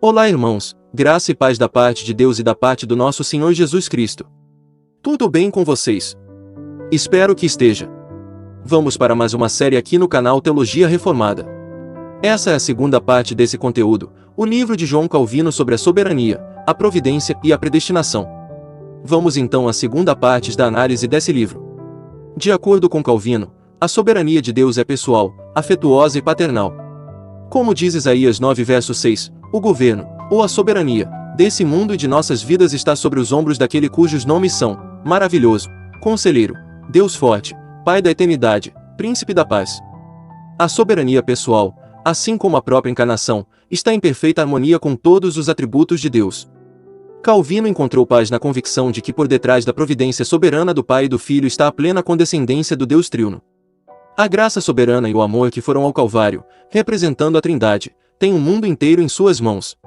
Olá, irmãos, graça e paz da parte de Deus e da parte do nosso Senhor Jesus Cristo. Tudo bem com vocês? Espero que esteja. Vamos para mais uma série aqui no canal Teologia Reformada. Essa é a segunda parte desse conteúdo, o livro de João Calvino sobre a soberania, a providência e a predestinação. Vamos então à segunda parte da análise desse livro. De acordo com Calvino, a soberania de Deus é pessoal, afetuosa e paternal. Como diz Isaías 9 verso 6, o governo, ou a soberania, desse mundo e de nossas vidas está sobre os ombros daquele cujos nomes são Maravilhoso, Conselheiro, Deus Forte, Pai da Eternidade, Príncipe da Paz. A soberania pessoal, assim como a própria encarnação, está em perfeita harmonia com todos os atributos de Deus. Calvino encontrou paz na convicção de que por detrás da providência soberana do Pai e do Filho está a plena condescendência do Deus Trino. A graça soberana e o amor que foram ao Calvário, representando a Trindade, têm o mundo inteiro em suas mãos.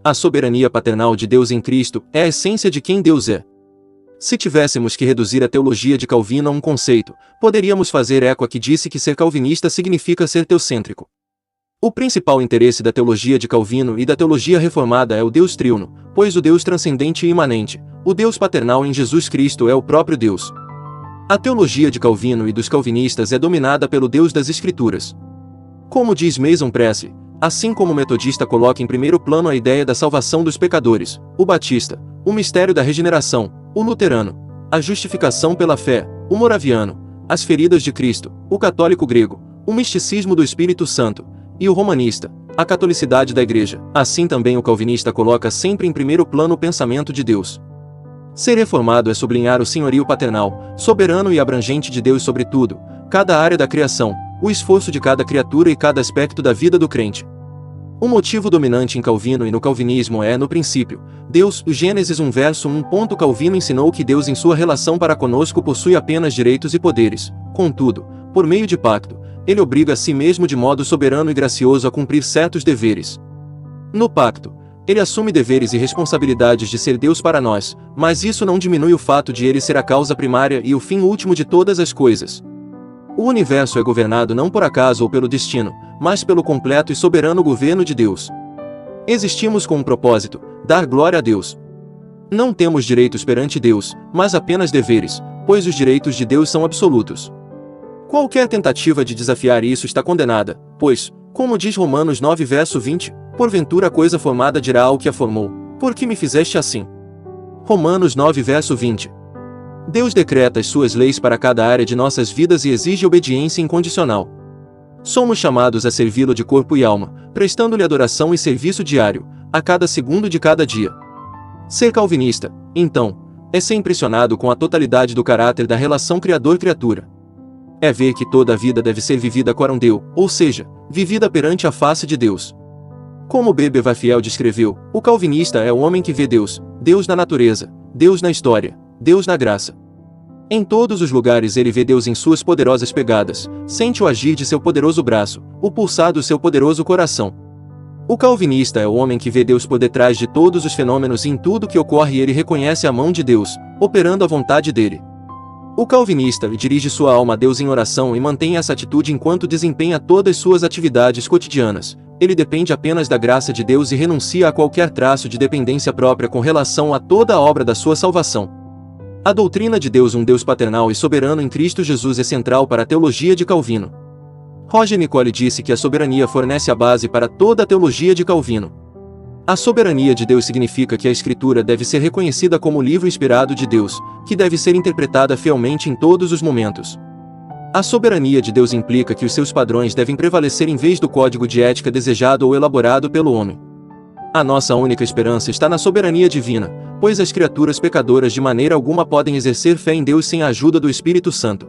A soberania paternal de Deus em Cristo é a essência de quem Deus é. Se tivéssemos que reduzir a teologia de Calvino a um conceito, poderíamos fazer eco a que disse que ser calvinista significa ser teocêntrico. O principal interesse da teologia de Calvino e da teologia reformada é o Deus Trino, pois o Deus transcendente e imanente, o Deus paternal em Jesus Cristo é o próprio Deus. A teologia de Calvino e dos calvinistas é dominada pelo Deus das Escrituras. Como diz Mason Presley, assim como o metodista coloca em primeiro plano a ideia da salvação dos pecadores, o batista, o mistério da regeneração, o luterano, a justificação pela fé, o moraviano, as feridas de Cristo, o católico grego, o misticismo do Espírito Santo, e o romanista, a catolicidade da Igreja, assim também o calvinista coloca sempre em primeiro plano o pensamento de Deus. Ser reformado é sublinhar o senhorio paternal, soberano e abrangente de Deus sobre tudo, cada área da criação, o esforço de cada criatura e cada aspecto da vida do crente. O motivo dominante em Calvino e no calvinismo é, no princípio, Deus. Gênesis 1 verso 1. Calvino ensinou que Deus em sua relação para conosco possui apenas direitos e poderes, contudo, por meio de pacto, ele obriga a si mesmo de modo soberano e gracioso a cumprir certos deveres. No pacto, ele assume deveres e responsabilidades de ser Deus para nós, mas isso não diminui o fato de ele ser a causa primária e o fim último de todas as coisas. O universo é governado não por acaso ou pelo destino, mas pelo completo e soberano governo de Deus. Existimos com um propósito: dar glória a Deus. Não temos direitos perante Deus, mas apenas deveres, pois os direitos de Deus são absolutos. Qualquer tentativa de desafiar isso está condenada, pois, como diz Romanos 9 verso 20, porventura a coisa formada dirá ao que a formou, por que me fizeste assim? Romanos 9 verso 20. Deus decreta as suas leis para cada área de nossas vidas e exige obediência incondicional. Somos chamados a servi-lo de corpo e alma, prestando-lhe adoração e serviço diário, a cada segundo de cada dia. Ser calvinista, então, é ser impressionado com a totalidade do caráter da relação Criador-criatura. É ver que toda a vida deve ser vivida coram Deo, ou seja, vivida perante a face de Deus. Como B.B. Warfield descreveu, o calvinista é o homem que vê Deus, Deus na natureza, Deus na história, Deus na graça. Em todos os lugares ele vê Deus em suas poderosas pegadas, sente o agir de seu poderoso braço, o pulsar do seu poderoso coração. O calvinista é o homem que vê Deus por detrás de todos os fenômenos e em tudo que ocorre ele reconhece a mão de Deus, operando a vontade dele. O calvinista dirige sua alma a Deus em oração e mantém essa atitude enquanto desempenha todas suas atividades cotidianas. Ele depende apenas da graça de Deus e renuncia a qualquer traço de dependência própria com relação a toda a obra da sua salvação. A doutrina de Deus, um Deus paternal e soberano em Cristo Jesus, é central para a teologia de Calvino. Roger Nicole disse que a soberania fornece a base para toda a teologia de Calvino. A soberania de Deus significa que a Escritura deve ser reconhecida como o livro inspirado de Deus, que deve ser interpretada fielmente em todos os momentos. A soberania de Deus implica que os seus padrões devem prevalecer em vez do código de ética desejado ou elaborado pelo homem. A nossa única esperança está na soberania divina, pois as criaturas pecadoras de maneira alguma podem exercer fé em Deus sem a ajuda do Espírito Santo.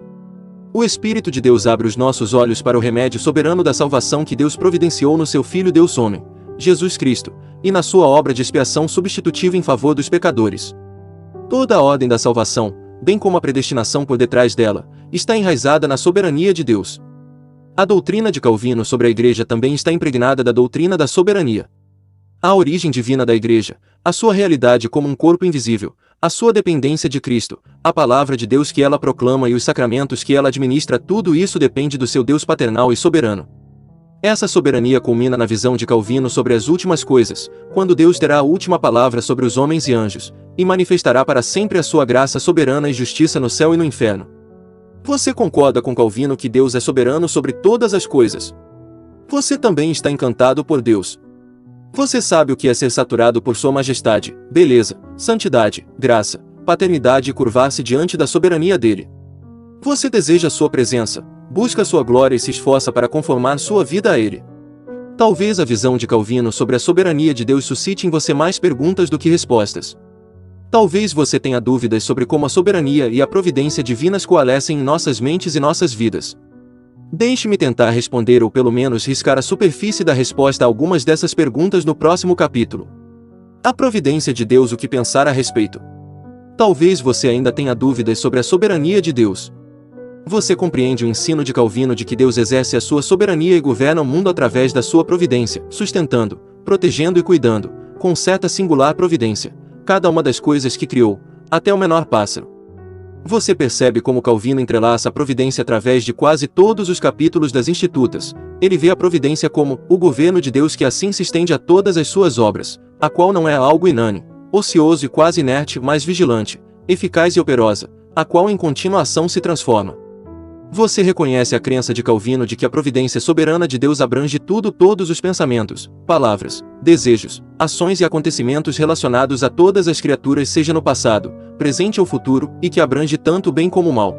O Espírito de Deus abre os nossos olhos para o remédio soberano da salvação que Deus providenciou no seu Filho Deus Homem, Jesus Cristo, e na sua obra de expiação substitutiva em favor dos pecadores. Toda a ordem da salvação, bem como a predestinação por detrás dela, está enraizada na soberania de Deus. A doutrina de Calvino sobre a Igreja também está impregnada da doutrina da soberania. A origem divina da Igreja, a sua realidade como um corpo invisível, a sua dependência de Cristo, a palavra de Deus que ela proclama e os sacramentos que ela administra, tudo isso depende do seu Deus paternal e soberano. Essa soberania culmina na visão de Calvino sobre as últimas coisas, quando Deus terá a última palavra sobre os homens e anjos, e manifestará para sempre a sua graça soberana e justiça no céu e no inferno. Você concorda com Calvino que Deus é soberano sobre todas as coisas? Você também está encantado por Deus. Você sabe o que é ser saturado por sua majestade, beleza, santidade, graça, paternidade e curvar-se diante da soberania dele. Você deseja sua presença, busca sua glória e se esforça para conformar sua vida a ele. Talvez a visão de Calvino sobre a soberania de Deus suscite em você mais perguntas do que respostas. Talvez você tenha dúvidas sobre como a soberania e a providência divinas coalescem em nossas mentes e nossas vidas. Deixe-me tentar responder ou pelo menos riscar a superfície da resposta a algumas dessas perguntas no próximo capítulo. A providência de Deus, o que pensar a respeito? Talvez você ainda tenha dúvidas sobre a soberania de Deus. Você compreende o ensino de Calvino de que Deus exerce a sua soberania e governa o mundo através da sua providência, sustentando, protegendo e cuidando, com certa singular providência, cada uma das coisas que criou, até o menor pássaro. Você percebe como Calvino entrelaça a providência através de quase todos os capítulos das Institutas. Ele vê a providência como o governo de Deus que assim se estende a todas as suas obras, a qual não é algo inane, ocioso e quase inerte, mas vigilante, eficaz e operosa, a qual em contínua ação se transforma. Você reconhece a crença de Calvino de que a providência soberana de Deus abrange tudo, todos os pensamentos, palavras, desejos, ações e acontecimentos relacionados a todas as criaturas, seja no passado, presente ou futuro, e que abrange tanto o bem como o mal.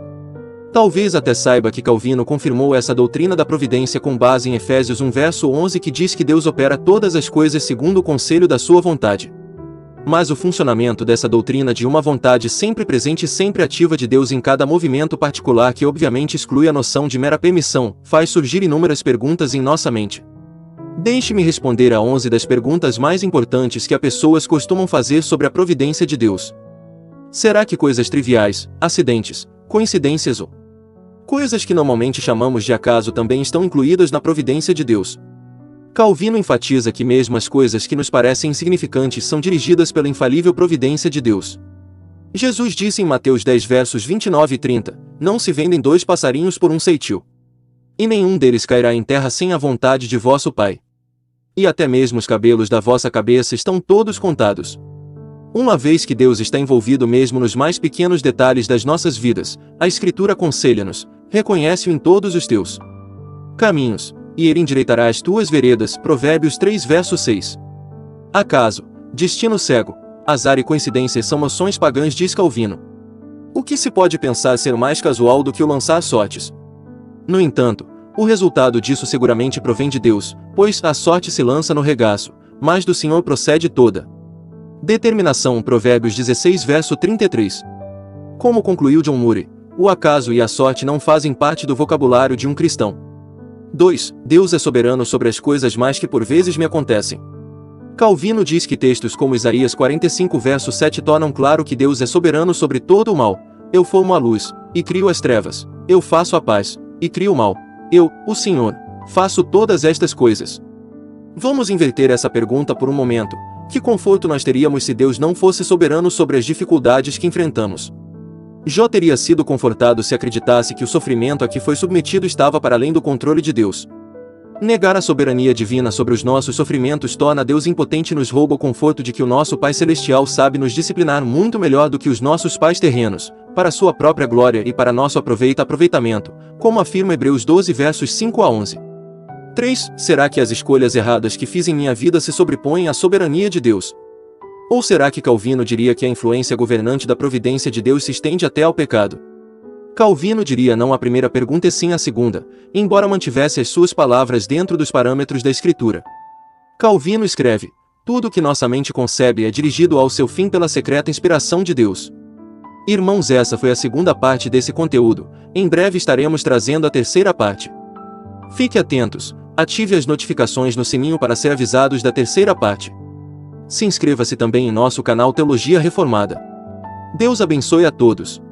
Talvez até saiba que Calvino confirmou essa doutrina da providência com base em Efésios 1 verso 11, que diz que Deus opera todas as coisas segundo o conselho da sua vontade. Mas o funcionamento dessa doutrina de uma vontade sempre presente e sempre ativa de Deus em cada movimento particular, que obviamente exclui a noção de mera permissão, faz surgir inúmeras perguntas em nossa mente. Deixe-me responder a 11 das perguntas mais importantes que as pessoas costumam fazer sobre a providência de Deus. Será que coisas triviais, acidentes, coincidências ou coisas que normalmente chamamos de acaso também estão incluídas na providência de Deus? Calvino enfatiza que mesmo as coisas que nos parecem insignificantes são dirigidas pela infalível providência de Deus. Jesus disse em Mateus 10 versos 29 e 30, não se vendem 2 passarinhos por um ceitil. E nenhum deles cairá em terra sem a vontade de vosso Pai. E até mesmo os cabelos da vossa cabeça estão todos contados. Uma vez que Deus está envolvido mesmo nos mais pequenos detalhes das nossas vidas, a Escritura aconselha-nos, reconhece-o em todos os teus caminhos, e ele endireitará as tuas veredas. Provérbios 3 verso 6. Acaso, destino cego, azar e coincidências são noções pagãs, diz Calvino. O que se pode pensar ser mais casual do que o lançar sortes? No entanto, o resultado disso seguramente provém de Deus, pois a sorte se lança no regaço, mas do Senhor procede toda determinação. Provérbios 16 verso 33. Como concluiu John Murray, o acaso e a sorte não fazem parte do vocabulário de um cristão. 2. Deus é soberano sobre as coisas mais que por vezes me acontecem. Calvino diz que textos como Isaías 45 verso 7 tornam claro que Deus é soberano sobre todo o mal. Eu formo a luz, e crio as trevas. Eu faço a paz, e crio o mal. Eu, o Senhor, faço todas estas coisas. Vamos inverter essa pergunta por um momento. Que conforto nós teríamos se Deus não fosse soberano sobre as dificuldades que enfrentamos? Jó teria sido confortado se acreditasse que o sofrimento a que foi submetido estava para além do controle de Deus. Negar a soberania divina sobre os nossos sofrimentos torna Deus impotente e nos rouba o conforto de que o nosso Pai Celestial sabe nos disciplinar muito melhor do que os nossos pais terrenos, para sua própria glória e para nosso aproveitamento, como afirma Hebreus 12 versos 5 a 11. 3. Será que as escolhas erradas que fiz em minha vida se sobrepõem à soberania de Deus? Ou será que Calvino diria que a influência governante da providência de Deus se estende até ao pecado? Calvino diria não à primeira pergunta e sim à segunda, embora mantivesse as suas palavras dentro dos parâmetros da Escritura. Calvino escreve, tudo o que nossa mente concebe é dirigido ao seu fim pela secreta inspiração de Deus. Irmãos, essa foi a segunda parte desse conteúdo. Em breve estaremos trazendo a terceira parte. Fique atentos, ative as notificações no sininho para ser avisados da terceira parte. Se inscreva-se também em nosso canal Teologia Reformada. Deus abençoe a todos.